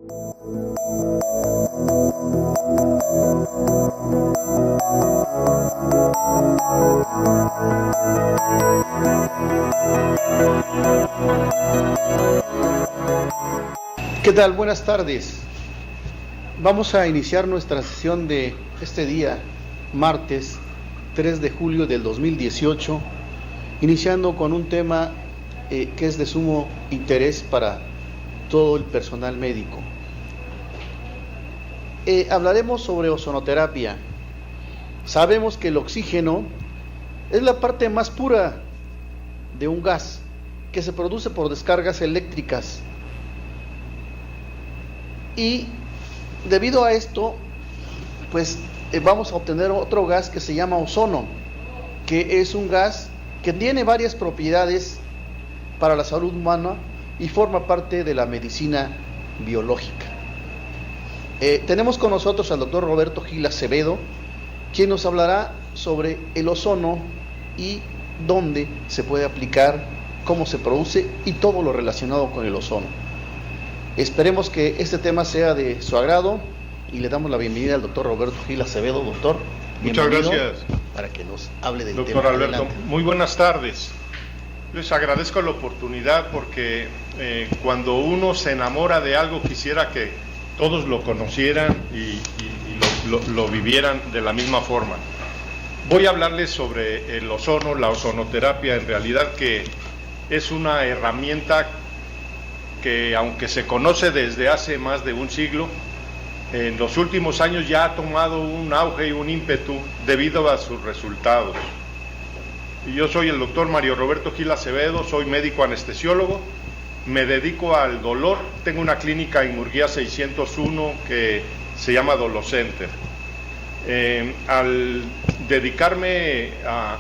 ¿Qué tal? Buenas tardes. Vamos a iniciar nuestra sesión de este día, martes 3 de julio del 2018, iniciando con un tema que es de sumo interés para todo el personal médico. Hablaremos sobre ozonoterapia. Sabemos que el oxígeno es la parte más pura de un gas que se produce por descargas eléctricas. Y debido a esto, pues vamos a obtener otro gas que se llama ozono, que es un gas que tiene varias propiedades para la salud humana y forma parte de la medicina biológica. Tenemos con nosotros al doctor Roberto Gil Acevedo, quien nos hablará sobre el ozono y dónde se puede aplicar, cómo se produce y todo lo relacionado con el ozono. Esperemos que este tema sea de su agrado y le damos la bienvenida al doctor Roberto Gil Acevedo. Doctor, muchas gracias. Para que nos hable del tema. Doctor Alberto, adelante. Muy buenas tardes. Les agradezco la oportunidad porque cuando uno se enamora de algo quisiera que todos lo conocieran y lo vivieran de la misma forma. Voy a hablarles sobre el ozono, la ozonoterapia, en realidad que es una herramienta que, aunque se conoce desde hace más de un siglo, en los últimos años ya ha tomado un auge y un ímpetu debido a sus resultados. Yo soy el doctor Mario Roberto Gil Acevedo, soy médico anestesiólogo, me dedico al dolor, tengo una clínica en Murguía 601 que se llama Dolocenter. Al dedicarme a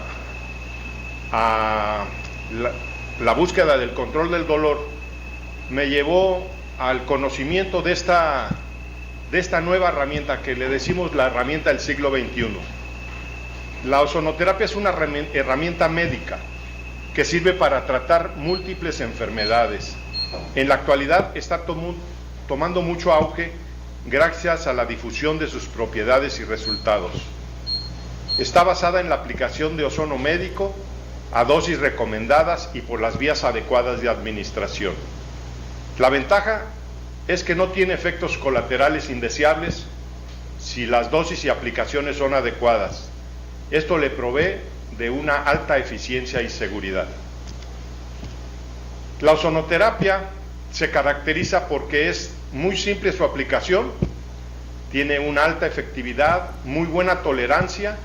la búsqueda del control del dolor, me llevó al conocimiento de esta nueva herramienta que le decimos la herramienta del siglo XXI. La ozonoterapia es una herramienta médica que sirve para tratar múltiples enfermedades. En la actualidad está tomando mucho auge gracias a la difusión de sus propiedades y resultados. Está basada en la aplicación de ozono médico a dosis recomendadas y por las vías adecuadas de administración. La ventaja es que no tiene efectos colaterales indeseables si las dosis y aplicaciones son adecuadas. Esto le provee de una alta eficiencia y seguridad. La ozonoterapia se caracteriza porque es muy simple su aplicación, tiene una alta efectividad, muy buena tolerancia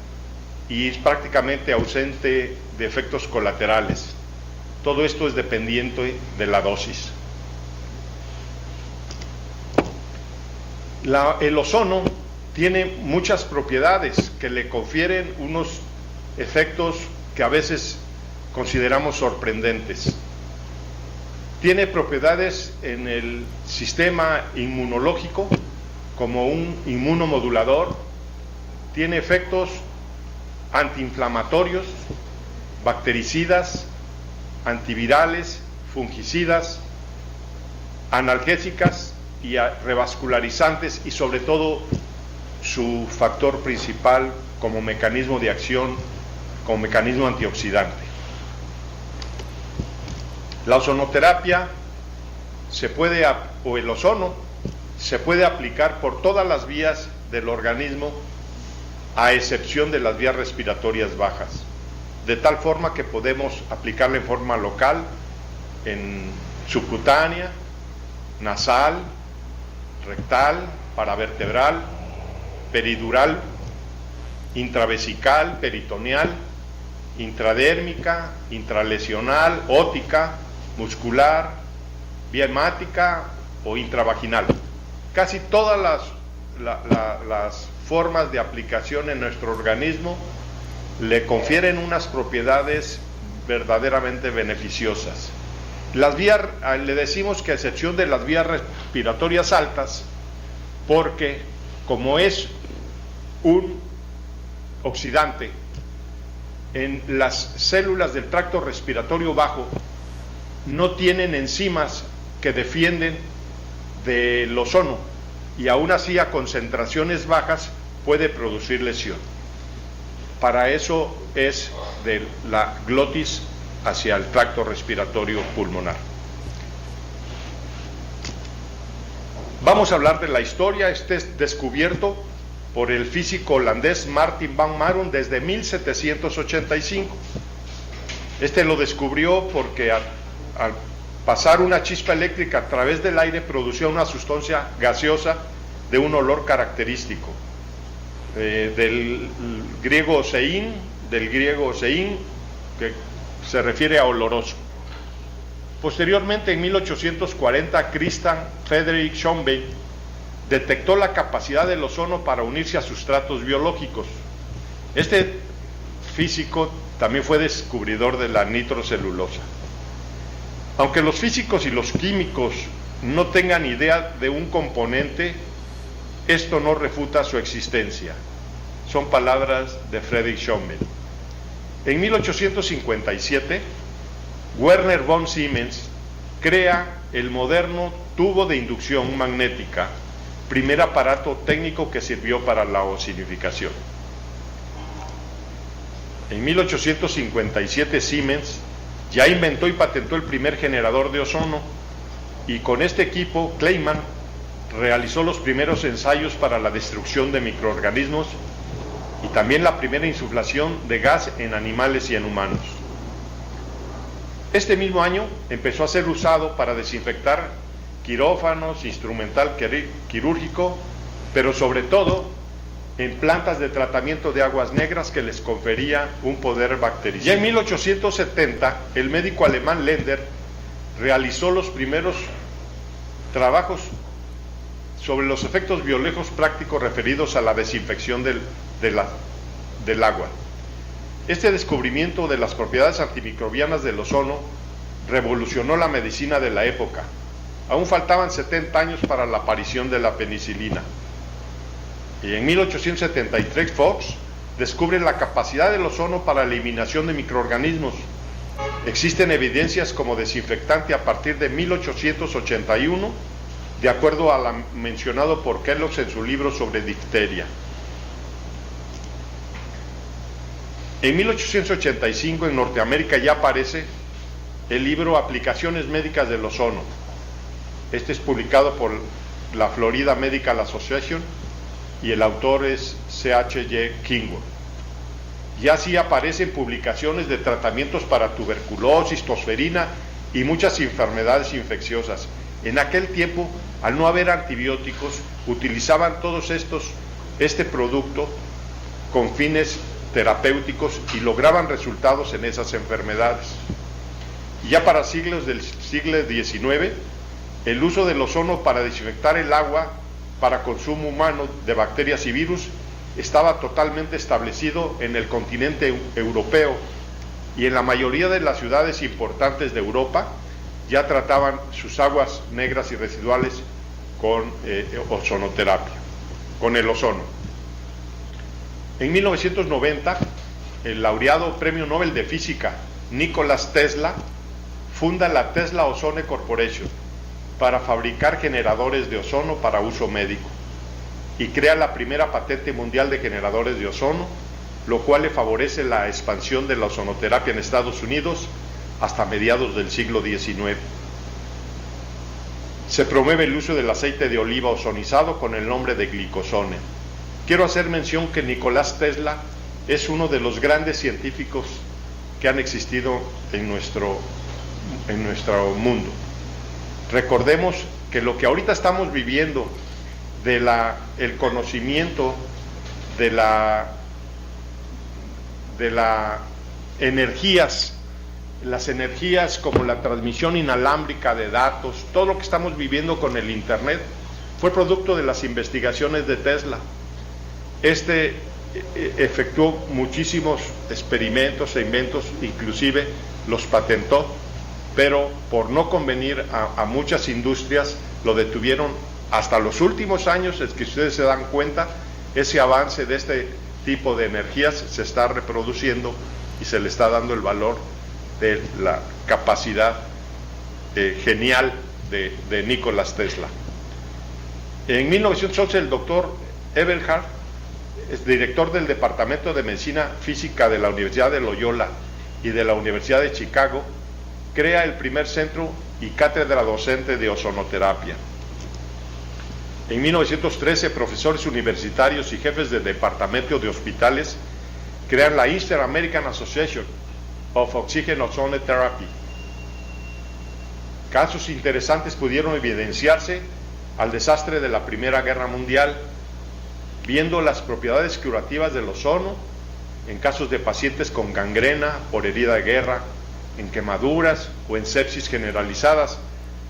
y es prácticamente ausente de efectos colaterales. Todo esto es dependiente de la dosis. El ozono tiene muchas propiedades que le confieren unos efectos que a veces consideramos sorprendentes. Tiene propiedades en el sistema inmunológico como un inmunomodulador, tiene efectos antiinflamatorios, bactericidas, antivirales, fungicidas, analgésicas y revascularizantes, y sobre todo su factor principal como mecanismo de acción, como mecanismo antioxidante. La ozonoterapia o el ozono se puede aplicar por todas las vías del organismo, a excepción de las vías respiratorias bajas, de tal forma que podemos aplicarla en forma local, en subcutánea, nasal, rectal, paravertebral, peridural, intravesical, peritoneal, intradérmica, intralesional, óptica, muscular, vía hemática o intravaginal. Casi todas las formas de aplicación en nuestro organismo le confieren unas propiedades verdaderamente beneficiosas. Las vías, le decimos que a excepción de las vías respiratorias altas, porque como es un oxidante en las células del tracto respiratorio bajo, no tienen enzimas que defienden del ozono, y aún así a concentraciones bajas puede producir lesión. Para eso es de la glotis hacia el tracto respiratorio pulmonar. Vamos a hablar de la historia. Este es descubierto por el físico holandés Martin van Marum desde 1785. Este lo descubrió porque al pasar una chispa eléctrica a través del aire producía una sustancia gaseosa de un olor característico. Del griego sein, que se refiere a oloroso. Posteriormente, en 1840, Christian Friedrich Schönbeck detectó la capacidad del ozono para unirse a sustratos biológicos. Este físico también fue descubridor de la nitrocelulosa. Aunque los físicos y los químicos no tengan idea de un componente, esto no refuta su existencia. Son palabras de Friedrich Schönbeck. En 1857, Werner von Siemens crea el moderno tubo de inducción magnética, primer aparato técnico que sirvió para la ozonificación. En 1857 Siemens ya inventó y patentó el primer generador de ozono, y con este equipo Kleiman realizó los primeros ensayos para la destrucción de microorganismos y también la primera insuflación de gas en animales y en humanos. Este mismo año empezó a ser usado para desinfectar quirófanos, instrumental quirúrgico, pero sobre todo en plantas de tratamiento de aguas negras que les confería un poder bactericida. Ya en 1870, el médico alemán Lender realizó los primeros trabajos sobre los efectos biológicos prácticos referidos a la desinfección del agua. Este descubrimiento de las propiedades antimicrobianas del ozono revolucionó la medicina de la época. Aún faltaban 70 años para la aparición de la penicilina. Y en 1873 Fox descubre la capacidad del ozono para la eliminación de microorganismos. Existen evidencias como desinfectante a partir de 1881, de acuerdo a lo mencionado por Kellogg en su libro sobre difteria. En 1885 en Norteamérica ya aparece el libro Aplicaciones Médicas del Ozono. Este es publicado por la Florida Medical Association y el autor es C.H.J. Kingworth. Ya sí aparecen publicaciones de tratamientos para tuberculosis, tosferina y muchas enfermedades infecciosas. En aquel tiempo, al no haber antibióticos, utilizaban todos este producto con fines terapéuticos y lograban resultados en esas enfermedades. Ya para siglos del siglo XIX, el uso del ozono para desinfectar el agua para consumo humano de bacterias y virus estaba totalmente establecido en el continente europeo, y en la mayoría de las ciudades importantes de Europa ya trataban sus aguas negras y residuales con ozonoterapia, con el ozono. En 1990, el laureado Premio Nobel de Física Nikola Tesla funda la Tesla Ozone Corporation para fabricar generadores de ozono para uso médico, y crea la primera patente mundial de generadores de ozono, lo cual le favorece la expansión de la ozonoterapia en Estados Unidos hasta mediados del siglo XIX. Se promueve el uso del aceite de oliva ozonizado con el nombre de glicosone. Quiero hacer mención que Nicolás Tesla es uno de los grandes científicos que han existido en nuestro mundo. Recordemos que lo que ahorita estamos viviendo el conocimiento de las energías como la transmisión inalámbrica de datos, todo lo que estamos viviendo con el Internet, fue producto de las investigaciones de Tesla. Efectuó muchísimos experimentos e inventos, inclusive los patentó, pero por no convenir a muchas industrias lo detuvieron. Hasta los últimos años, es que ustedes se dan cuenta, ese avance de este tipo de energías se está reproduciendo y se le está dando el valor de la capacidad genial de Nikola Tesla. En 1911 el doctor Eberhard, es director del Departamento de Medicina Física de la Universidad de Loyola y de la Universidad de Chicago, crea el primer centro y cátedra docente de ozonoterapia. En 1913, profesores universitarios y jefes de departamento de hospitales crean la Eastern American Association of Oxygen Ozone Therapy. Casos interesantes pudieron evidenciarse al desastre de la Primera Guerra Mundial, viendo las propiedades curativas del ozono en casos de pacientes con gangrena por herida de guerra, en quemaduras o en sepsis generalizadas.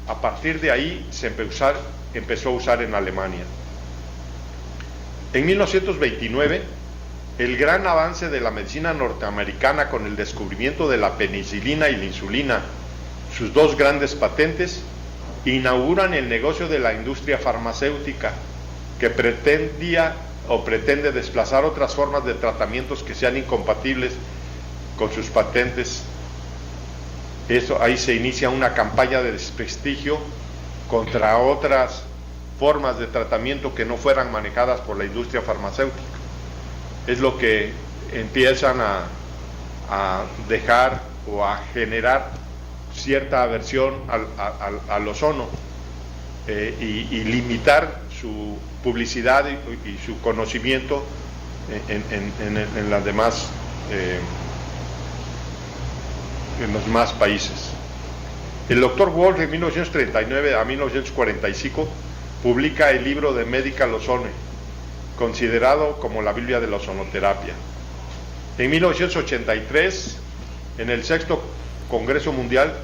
A partir de ahí se empezó a usar en Alemania. En 1929, el gran avance de la medicina norteamericana con el descubrimiento de la penicilina y la insulina, sus dos grandes patentes, inauguran el negocio de la industria farmacéutica, que pretende desplazar otras formas de tratamientos que sean incompatibles con sus patentes. Ahí se inicia una campaña de desprestigio contra otras formas de tratamiento que no fueran manejadas por la industria farmacéutica. Es lo que empiezan a dejar o a generar cierta aversión al ozono y limitar su publicidad y su conocimiento en las demás en los demás países. El doctor Wolf de 1939 a 1945 publica el libro de Medical Ozone, considerado como la Biblia de la ozonoterapia. En 1983, en el 6º Congreso Mundial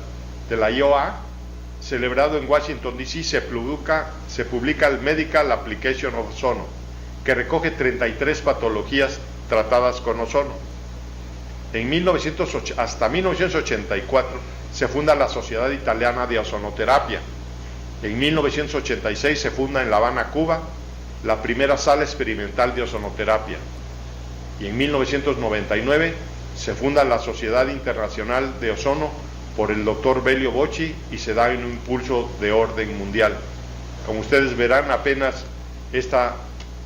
de la IOA, celebrado en Washington, D.C., se publica el Medical Application of Ozono, que recoge 33 patologías tratadas con ozono. Hasta 1984 se funda la Sociedad Italiana de Ozonoterapia. En 1986 se funda en La Habana, Cuba, la primera sala experimental de ozonoterapia. Y en 1999 se funda la Sociedad Internacional de Ozono por el doctor Belio Bocci y se da un impulso de orden mundial. Como ustedes verán, apenas esta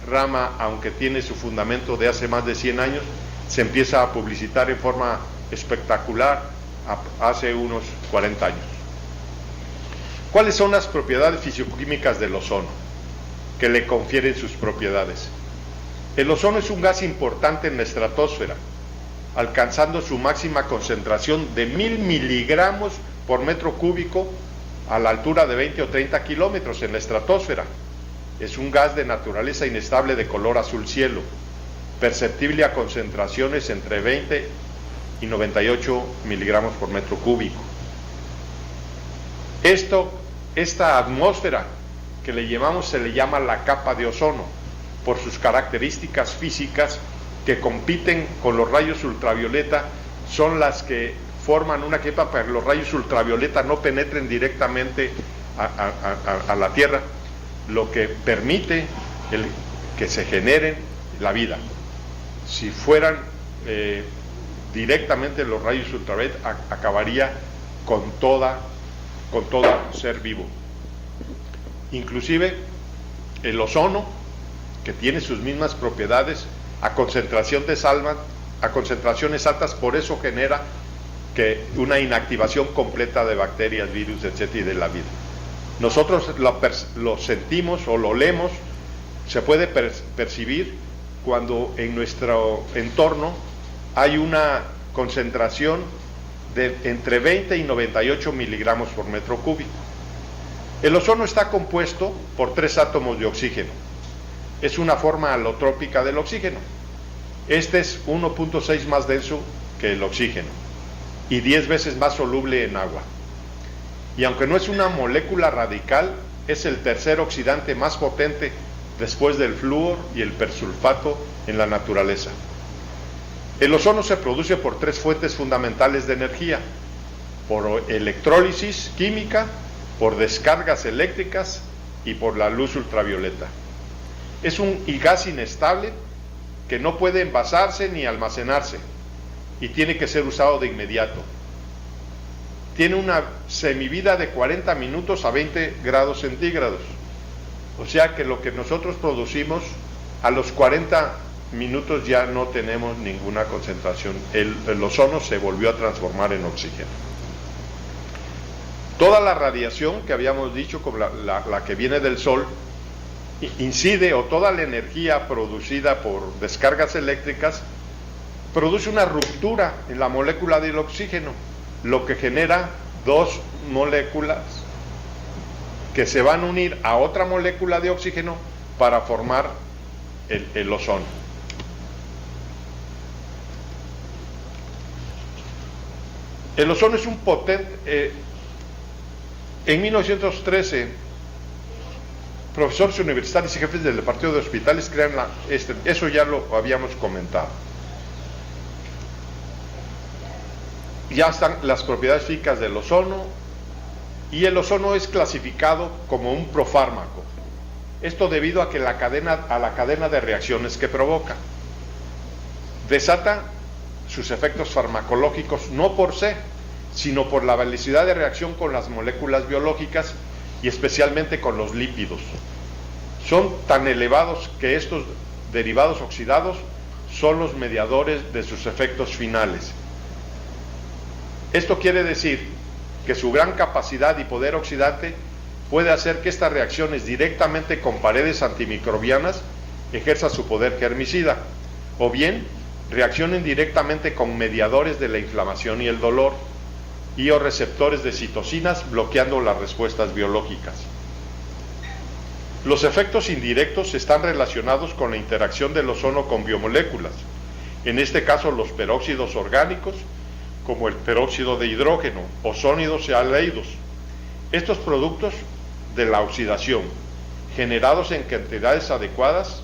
rama, aunque tiene su fundamento de hace más de 100 años, se empieza a publicitar en forma espectacular hace unos 40 años. ¿Cuáles son las propiedades fisicoquímicas del ozono que le confieren sus propiedades? El ozono es un gas importante en la estratosfera, alcanzando su máxima concentración de 1000 miligramos por metro cúbico a la altura de 20 o 30 kilómetros en la estratosfera. Es un gas de naturaleza inestable de color azul cielo, perceptible a concentraciones entre 20 y 98 miligramos por metro cúbico. Esta atmósfera que se le llama la capa de ozono, por sus características físicas que compiten con los rayos ultravioleta, son las que forman una capa para que los rayos ultravioleta no penetren directamente a la Tierra, lo que permite que se genere la vida. Si fueran directamente los rayos ultravioleta, acabaría con todo ser vivo. Inclusive el ozono, que tiene sus mismas propiedades, a concentraciones altas, por eso genera una inactivación completa de bacterias, virus, etcétera, y de la vida. Nosotros lo sentimos o lo olemos, se puede percibir cuando en nuestro entorno hay una concentración de entre 20 y 98 miligramos por metro cúbico. El ozono está compuesto por 3 átomos de oxígeno. Es una forma alotrópica del oxígeno. Este es 1.6 más denso que el oxígeno y 10 veces más soluble en agua. Y aunque no es una molécula radical, es el tercer oxidante más potente después del flúor y el persulfato en la naturaleza. El ozono se produce por 3 fuentes fundamentales de energía: por electrólisis química, por descargas eléctricas y por la luz ultravioleta. Es un gas inestable que no puede envasarse ni almacenarse y tiene que ser usado de inmediato. Tiene una semivida de 40 minutos a 20 grados centígrados, O sea que lo que nosotros producimos, a los 40 minutos ya no tenemos ninguna concentración. El ozono se volvió a transformar en oxígeno. Toda la radiación que habíamos dicho, como la que viene del sol, incide, o toda la energía producida por descargas eléctricas, produce una ruptura en la molécula del oxígeno, lo que genera dos moléculas que se van a unir a otra molécula de oxígeno para formar el ozono. El ozono es un potente... en 1913, profesores universitarios y jefes del Departamento de Hospitales crean eso ya lo habíamos comentado. Ya están las propiedades físicas del ozono, y el ozono es clasificado como un profármaco. Esto debido a que la cadena de reacciones que provoca desata sus efectos farmacológicos no por sí, sino por la velocidad de reacción con las moléculas biológicas y especialmente con los lípidos. Son tan elevados que estos derivados oxidados son los mediadores de sus efectos finales. Esto quiere decir que su gran capacidad y poder oxidante puede hacer que estas reacciones directamente con paredes antimicrobianas ejerzan su poder germicida, o bien reaccionen directamente con mediadores de la inflamación y el dolor, y o receptores de citocinas, bloqueando las respuestas biológicas. Los efectos indirectos están relacionados con la interacción del ozono con biomoléculas, en este caso los peróxidos orgánicos, como el peróxido de hidrógeno, ozónidos y aldehídos. Estos productos de la oxidación, generados en cantidades adecuadas,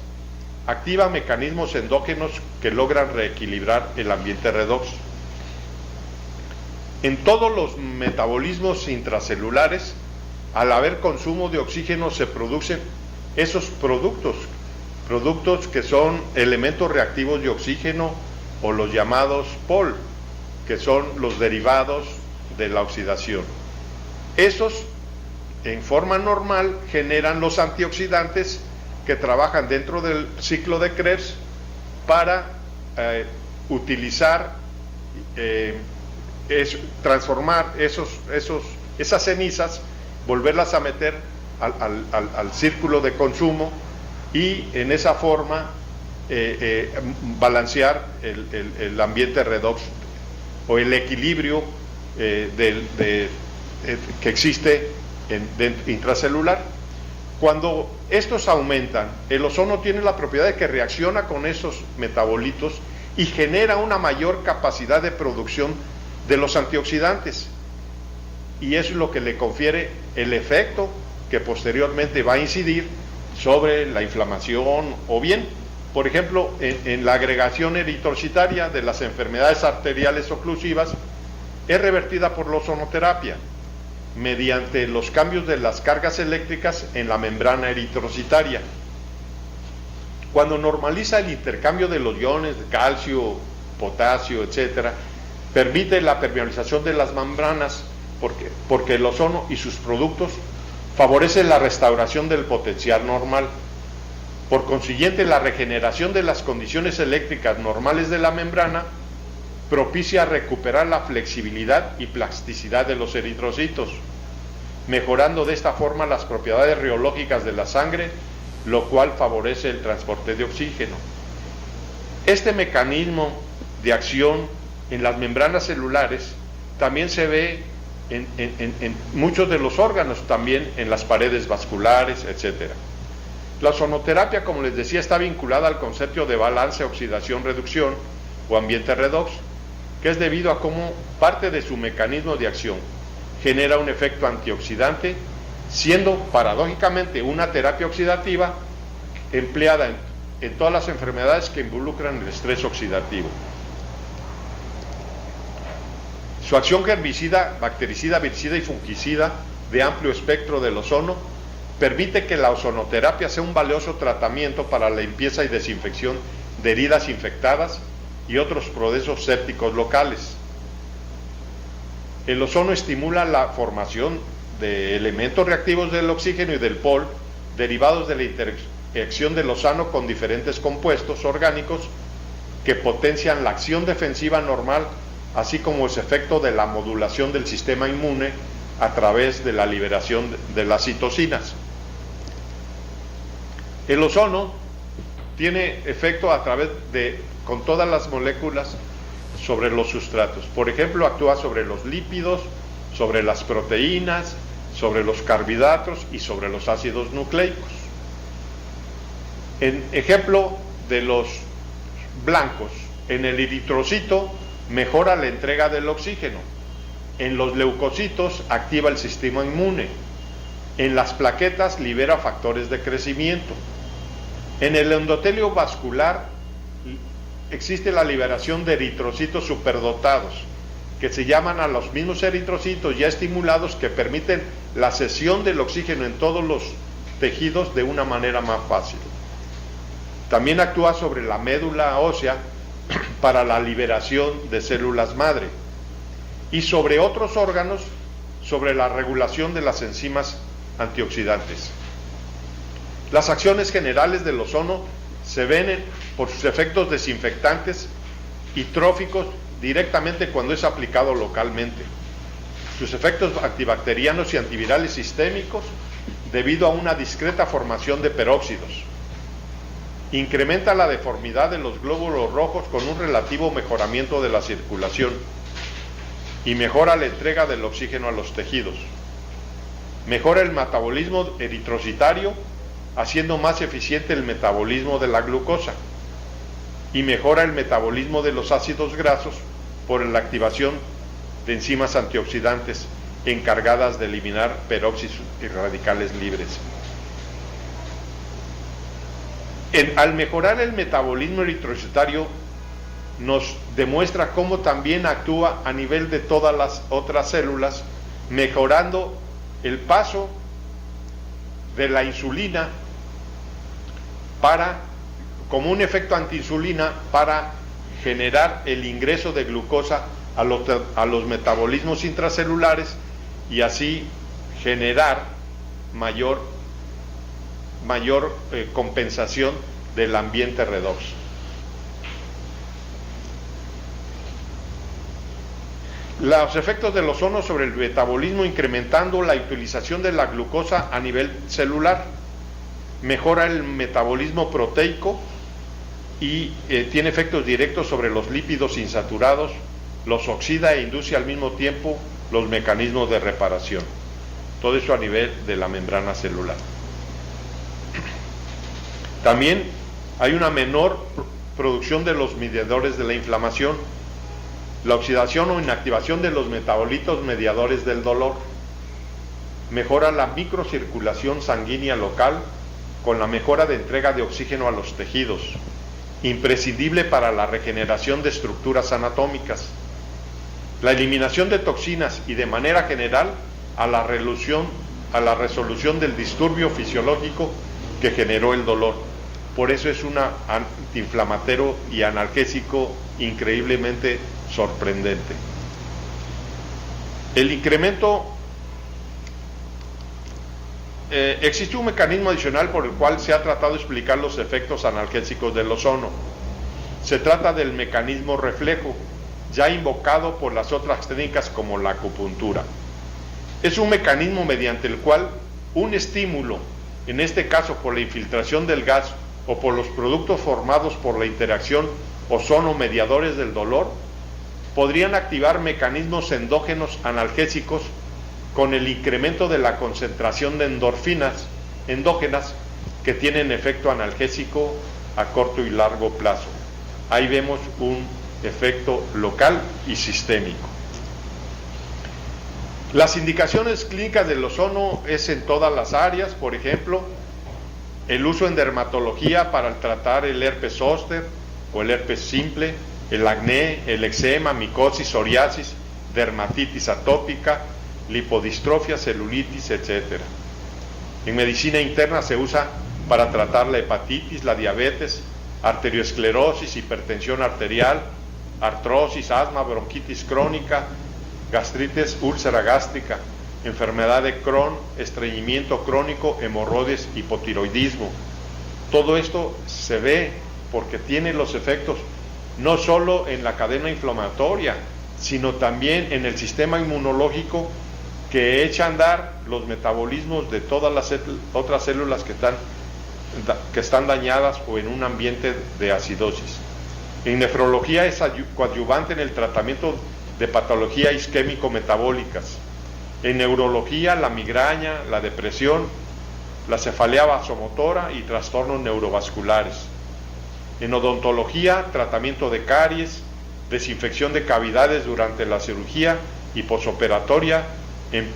activan mecanismos endógenos que logran reequilibrar el ambiente redox. En todos los metabolismos intracelulares, al haber consumo de oxígeno, se producen esos productos que son elementos reactivos de oxígeno, o los llamados POL, que son los derivados de la oxidación. Esos, en forma normal, generan los antioxidantes que trabajan dentro del ciclo de Krebs para utilizar, transformar esas cenizas, volverlas a meter al círculo de consumo, y en esa forma balancear el ambiente redox, o el equilibrio que existe intracelular. Cuando estos aumentan, el ozono tiene la propiedad de que reacciona con esos metabolitos y genera una mayor capacidad de producción de los antioxidantes, y eso es lo que le confiere el efecto que posteriormente va a incidir sobre la inflamación, o bien, por ejemplo, en la agregación eritrocitaria de las enfermedades arteriales oclusivas, es revertida por la ozonoterapia mediante los cambios de las cargas eléctricas en la membrana eritrocitaria. Cuando normaliza el intercambio de los iones de calcio, potasio, etcétera, permite la permeabilización de las membranas, porque el ozono y sus productos favorecen la restauración del potencial normal. Por consiguiente, la regeneración de las condiciones eléctricas normales de la membrana propicia recuperar la flexibilidad y plasticidad de los eritrocitos, mejorando de esta forma las propiedades reológicas de la sangre, lo cual favorece el transporte de oxígeno. Este mecanismo de acción en las membranas celulares también se ve en muchos de los órganos, también en las paredes vasculares, etcétera. La ozonoterapia, como les decía, está vinculada al concepto de balance, oxidación, reducción o ambiente redox, que es debido a cómo parte de su mecanismo de acción genera un efecto antioxidante, siendo paradójicamente una terapia oxidativa empleada en todas las enfermedades que involucran el estrés oxidativo. Su acción herbicida, bactericida, viricida y fungicida de amplio espectro del ozono permite que la ozonoterapia sea un valioso tratamiento para la limpieza y desinfección de heridas infectadas y otros procesos sépticos locales. El ozono estimula la formación de elementos reactivos del oxígeno y del POL derivados de la interacción del ozono con diferentes compuestos orgánicos que potencian la acción defensiva normal, así como ese efecto de la modulación del sistema inmune a través de la liberación de las citocinas. El ozono tiene efecto a través con todas las moléculas sobre los sustratos. Por ejemplo, actúa sobre los lípidos, sobre las proteínas, sobre los carbohidratos y sobre los ácidos nucleicos. En ejemplo de los blancos, en el eritrocito mejora la entrega del oxígeno, en los leucocitos activa el sistema inmune, en las plaquetas libera factores de crecimiento, en el endotelio vascular existe la liberación de eritrocitos superdotados, que se llaman a los mismos eritrocitos ya estimulados que permiten la cesión del oxígeno en todos los tejidos de una manera más fácil. También actúa sobre la médula ósea para la liberación de células madre y sobre otros órganos sobre la regulación de las enzimas antioxidantes. Las acciones generales del ozono se ven por sus efectos desinfectantes y tróficos directamente cuando es aplicado localmente, sus efectos antibacterianos y antivirales sistémicos debido a una discreta formación de peróxidos. Incrementa la deformidad de los glóbulos rojos con un relativo mejoramiento de la circulación y mejora la entrega del oxígeno a los tejidos. Mejora el metabolismo eritrocitario, haciendo más eficiente el metabolismo de la glucosa, y mejora el metabolismo de los ácidos grasos por la activación de enzimas antioxidantes encargadas de eliminar peróxidos y radicales libres. Al mejorar el metabolismo eritrocitario, nos demuestra cómo también actúa a nivel de todas las otras células, mejorando el paso de la insulina como un efecto antiinsulina para generar el ingreso de glucosa a los metabolismos intracelulares y así generar mayor compensación del ambiente redox. Los efectos del ozono sobre el metabolismo, incrementando la utilización de la glucosa a nivel celular, mejora el metabolismo proteico y tiene efectos directos sobre los lípidos insaturados, los oxida e induce al mismo tiempo los mecanismos de reparación. Todo eso a nivel de la membrana celular. También hay una menor producción de los mediadores de la inflamación, la oxidación o inactivación de los metabolitos mediadores del dolor, mejora la microcirculación sanguínea local con la mejora de entrega de oxígeno a los tejidos, imprescindible para la regeneración de estructuras anatómicas, la eliminación de toxinas y de manera general a la resolución del disturbio fisiológico que generó el dolor. Por eso es un antiinflamatorio y analgésico increíblemente sorprendente. El incremento, existe un mecanismo adicional por el cual se ha tratado de explicar los efectos analgésicos del ozono. Se trata del mecanismo reflejo, ya invocado por las otras técnicas como la acupuntura. Es un mecanismo mediante el cual un estímulo, en este caso por la infiltración del gas o por los productos formados por la interacción ozono-mediadores del dolor, podrían activar mecanismos endógenos analgésicos con el incremento de la concentración de endorfinas endógenas que tienen efecto analgésico a corto y largo plazo. Ahí vemos un efecto local y sistémico. Las indicaciones clínicas del ozono es en todas las áreas, por ejemplo, el uso en dermatología para tratar el herpes zóster o el herpes simple, el acné, el eczema, micosis, psoriasis, dermatitis atópica, lipodistrofia, celulitis, etc. En medicina interna se usa para tratar la hepatitis, la diabetes, arteriosclerosis, hipertensión arterial, artrosis, asma, bronquitis crónica, gastritis, úlcera gástrica, enfermedad de Crohn, estreñimiento crónico, hemorroides, hipotiroidismo. Todo esto se ve porque tiene los efectos no solo en la cadena inflamatoria, sino también en el sistema inmunológico, que echa a andar los metabolismos de todas las otras células que están dañadas o en un ambiente de acidosis. En nefrología es coadyuvante en el tratamiento de patologías isquémico-metabólicas. En neurología, la migraña, la depresión, la cefalea vasomotora y trastornos neurovasculares. En odontología, tratamiento de caries, desinfección de cavidades durante la cirugía y posoperatoria, en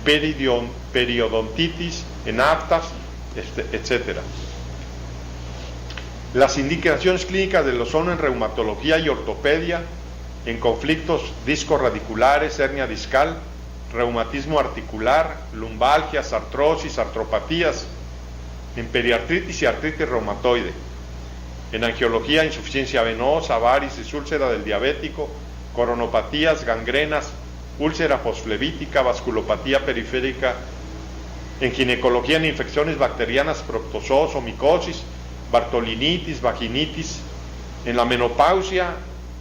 periodontitis, en aftas, etc. Las indicaciones clínicas del ozono en reumatología y ortopedia, en conflictos discorradiculares, hernia discal, reumatismo articular, lumbalgias, artrosis, artropatías, en periartritis y artritis reumatoide, en angiología, insuficiencia venosa, varices, úlcera del diabético, coronopatías, gangrenas, úlcera fosflevítica, vasculopatía periférica, en ginecología, en infecciones bacterianas, proctozoos o micosis, bartolinitis, vaginitis, en la menopausia,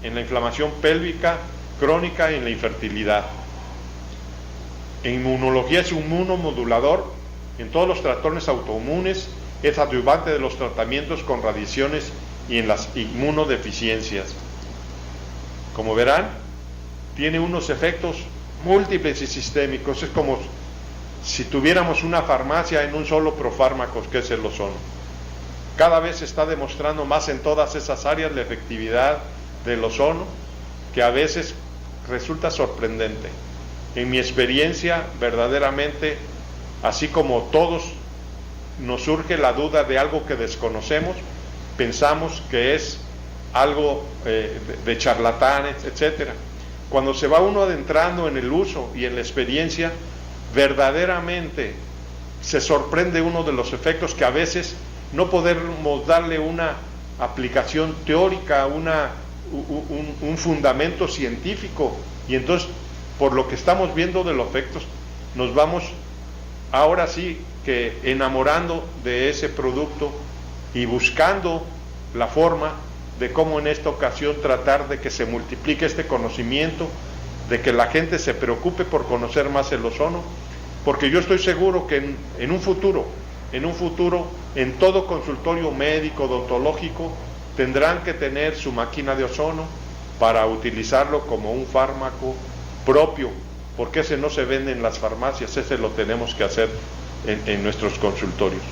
en la inflamación pélvica crónica y en la infertilidad. En inmunología es inmunomodulador, en todos los trastornos autoinmunes, es adyuvante de los tratamientos con radiaciones y en las inmunodeficiencias. Como verán, tiene unos efectos múltiples y sistémicos. Es como si tuviéramos una farmacia en un solo profármaco, que es el ozono. Cada vez se está demostrando más en todas esas áreas la efectividad del ozono, que a veces resulta sorprendente. En mi experiencia, verdaderamente, así como todos nos surge la duda de algo que desconocemos, pensamos que es algo de charlatanes, etcétera. Cuando se va uno adentrando en el uso y en la experiencia, verdaderamente se sorprende uno de los efectos que a veces no podemos darle una aplicación teórica, un fundamento científico, y entonces por lo que estamos viendo de los efectos nos vamos ahora sí que enamorando de ese producto y buscando la forma de cómo en esta ocasión tratar de que se multiplique este conocimiento, de que la gente se preocupe por conocer más el ozono, porque yo estoy seguro que en un futuro, en todo consultorio médico, odontológico, tendrán que tener su máquina de ozono para utilizarlo como un fármaco propio, porque ese no se vende en las farmacias, ese lo tenemos que hacer en nuestros consultorios.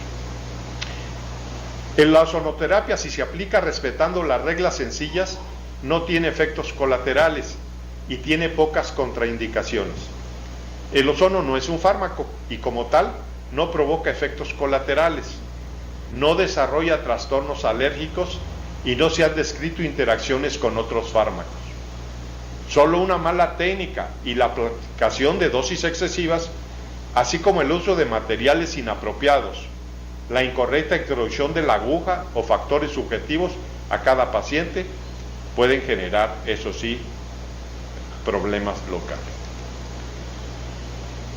En la ozonoterapia, si se aplica respetando las reglas sencillas, no tiene efectos colaterales y tiene pocas contraindicaciones. El ozono no es un fármaco y como tal no provoca efectos colaterales, no desarrolla trastornos alérgicos y no se han descrito interacciones con otros fármacos. Solo una mala técnica y la aplicación de dosis excesivas, así como el uso de materiales inapropiados, la incorrecta introducción de la aguja o factores subjetivos a cada paciente, pueden generar, eso sí, problemas locales.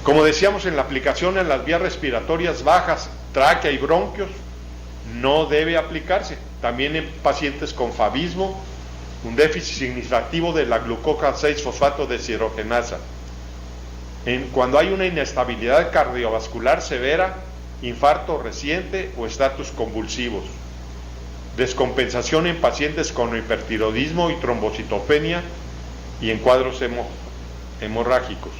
Como decíamos, en la aplicación en las vías respiratorias bajas, tráquea y bronquios, no debe aplicarse. También en pacientes con fabismo, un déficit significativo de la glucosa 6-fosfato deshidrogenasa. Cuando hay una inestabilidad cardiovascular severa, infarto reciente o estatus convulsivos. Descompensación en pacientes con hipertiroidismo y trombocitopenia y en cuadros hemorrágicos.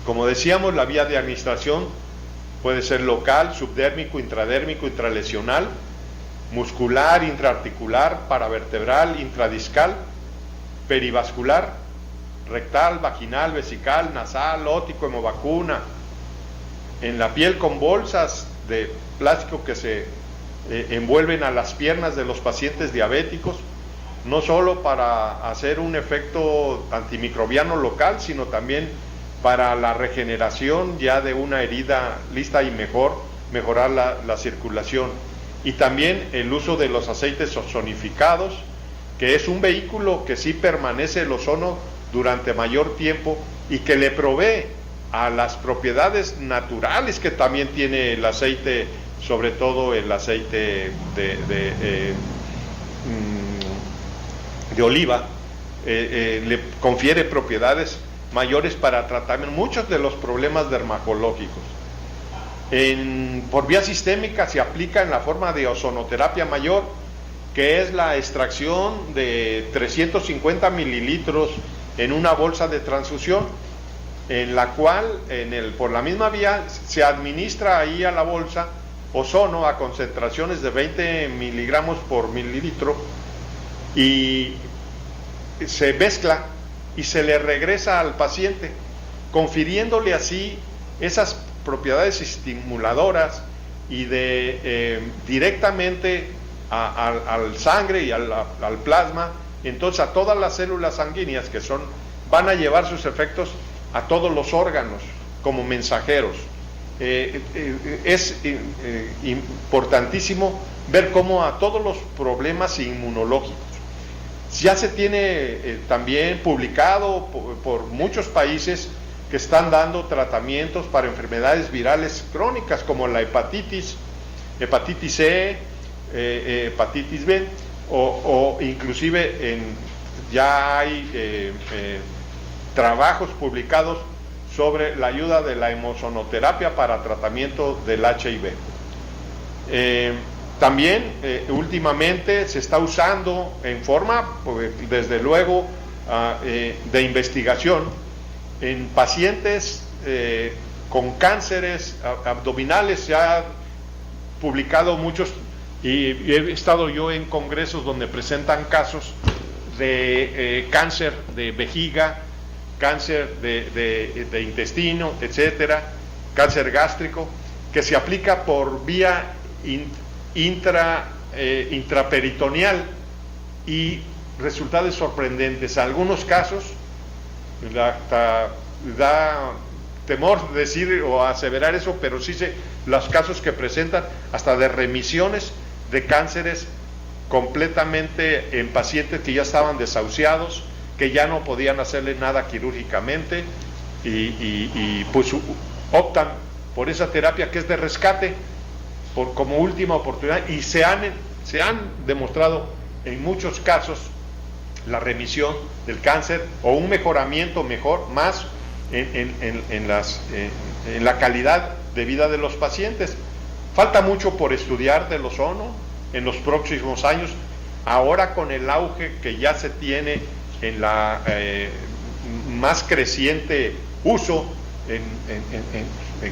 Como decíamos, la vía de administración puede ser local, subdérmico, intradérmico, intralesional, muscular, intraarticular, paravertebral, intradiscal, perivascular, rectal, vaginal, vesical, nasal, ótico, hemovacuna, en la piel con bolsas de plástico que se envuelven a las piernas de los pacientes diabéticos, no solo para hacer un efecto antimicrobiano local, sino también para la regeneración ya de una herida lista y mejorar la circulación. Y también el uso de los aceites ozonificados, que es un vehículo que sí permanece el ozono durante mayor tiempo y que le provee a las propiedades naturales que también tiene el aceite, sobre todo el aceite de oliva, le confiere propiedades mayores para tratar muchos de los problemas dermatológicos. Por vía sistémica se aplica en la forma de ozonoterapia mayor, que es la extracción de 350 mililitros en una bolsa de transfusión, en la cual por la misma vía se administra ahí a la bolsa ozono a concentraciones de 20 miligramos por mililitro, y se mezcla y se le regresa al paciente, confiriéndole así esas propiedades estimuladoras y directamente al sangre y al plasma. Entonces a todas las células sanguíneas van a llevar sus efectos a todos los órganos como mensajeros. Es importantísimo ver cómo a todos los problemas inmunológicos ya se tiene también publicado por muchos países que están dando tratamientos para enfermedades virales crónicas como la hepatitis C, hepatitis B, o inclusive ya hay trabajos publicados sobre la ayuda de la hemozonoterapia para tratamiento del HIV. También últimamente se está usando en forma, desde luego, de investigación en pacientes con cánceres abdominales. Se ha publicado muchos, y he estado yo en congresos donde presentan casos de cáncer de vejiga, cáncer de intestino, etcétera, cáncer gástrico, que se aplica por vía intraperitoneal, y resultados sorprendentes. Algunos casos da temor decir o aseverar eso, pero sí los casos que presentan hasta de remisiones de cánceres completamente en pacientes que ya estaban desahuciados, que ya no podían hacerle nada quirúrgicamente, y pues optan por esa terapia que es de rescate como última oportunidad, y se han demostrado en muchos casos la remisión del cáncer o un mejoramiento más en la calidad de vida de los pacientes. Falta mucho por estudiar del ozono en los próximos años, ahora con el auge que ya se tiene en la más creciente uso en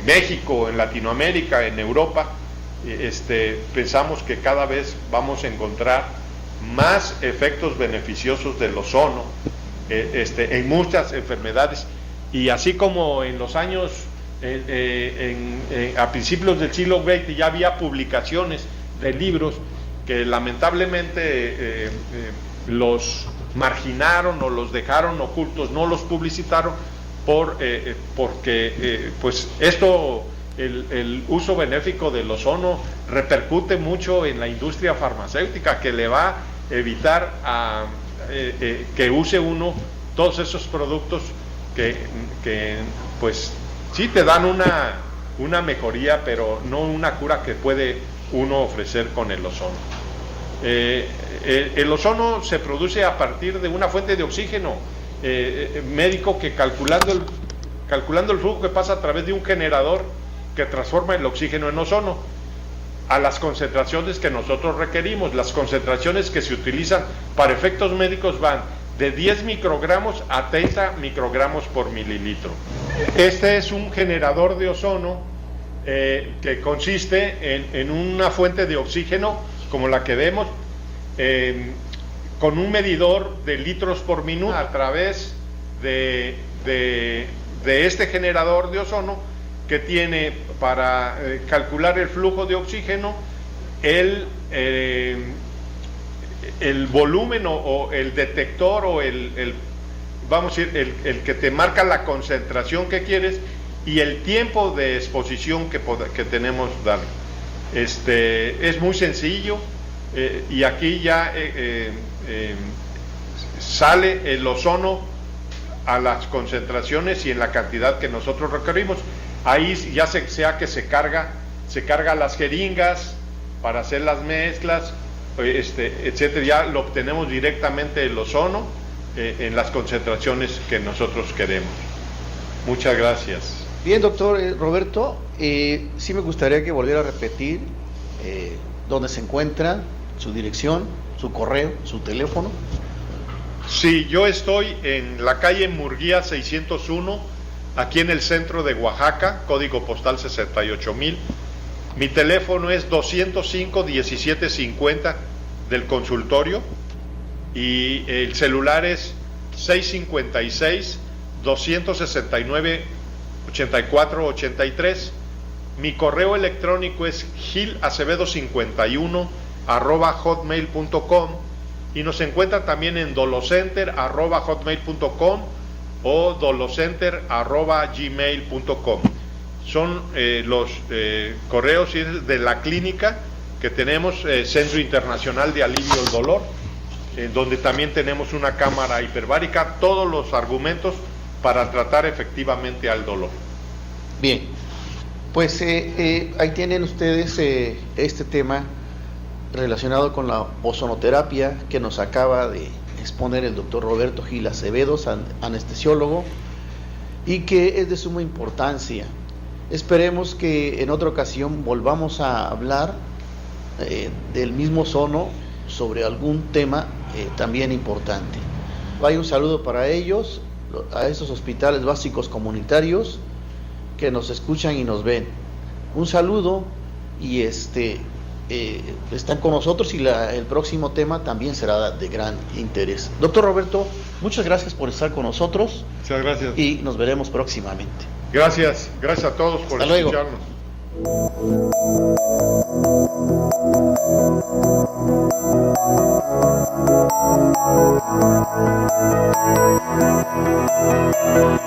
México, en Latinoamérica, en Europa. Pensamos que cada vez vamos a encontrar más efectos beneficiosos del ozono en muchas enfermedades, y así como en los años a principios del siglo XX ya había publicaciones de libros que lamentablemente los marginaron o los dejaron ocultos, no los publicitaron porque pues el uso benéfico del ozono repercute mucho en la industria farmacéutica, que le va a evitar que use uno todos esos productos que pues sí te dan una mejoría, pero no una cura que puede uno ofrecer con el ozono. El ozono se produce a partir de una fuente de oxígeno médico, que calculando el flujo que pasa a través de un generador que transforma el oxígeno en ozono a las concentraciones que nosotros requerimos. Las concentraciones que se utilizan para efectos médicos van de 10 microgramos a 30 microgramos por mililitro. Este es un generador de ozono que consiste en una fuente de oxígeno como la que vemos, con un medidor de litros por minuto. A través de este generador de ozono, que tiene para calcular el flujo de oxígeno, el volumen o el detector, o vamos a decir, el que te marca la concentración que quieres y el tiempo de exposición que tenemos dar. Es muy sencillo, y aquí ya sale el ozono a las concentraciones y en la cantidad que nosotros requerimos. Ahí ya sea que se carga las jeringas para hacer las mezclas, etcétera, ya lo obtenemos directamente del ozono en las concentraciones que nosotros queremos. Muchas gracias. Bien, doctor Roberto, sí me gustaría que volviera a repetir dónde se encuentra, su dirección, su correo, su teléfono. Sí, yo estoy en la calle Murguía 601, aquí en el centro de Oaxaca, código postal 68000. Mi teléfono es 205-1750 del consultorio y el celular es 656-269-8483. Mi correo electrónico es gilacevedo51@hotmail.com y nos encuentra también en dolocenter@hotmail.com o dolocenter@gmail.com. Son los correos de la clínica que tenemos, Centro Internacional de Alivio del Dolor, donde también tenemos una cámara hiperbárica, todos los argumentos para tratar efectivamente al dolor. Bien, pues ahí tienen ustedes este tema relacionado con la ozonoterapia que nos acaba de exponer el doctor Roberto Gil Acevedo, anestesiólogo, y que es de suma importancia. Esperemos que en otra ocasión volvamos a hablar del mismo ozono sobre algún tema también importante. Vaya un saludo para ellos, a esos hospitales básicos comunitarios que nos escuchan y nos ven. Un saludo y están con nosotros y el próximo tema también será de gran interés. Doctor Roberto, muchas gracias por estar con nosotros. Muchas gracias. Y nos veremos próximamente. Gracias a todos por escucharnos. Hasta luego.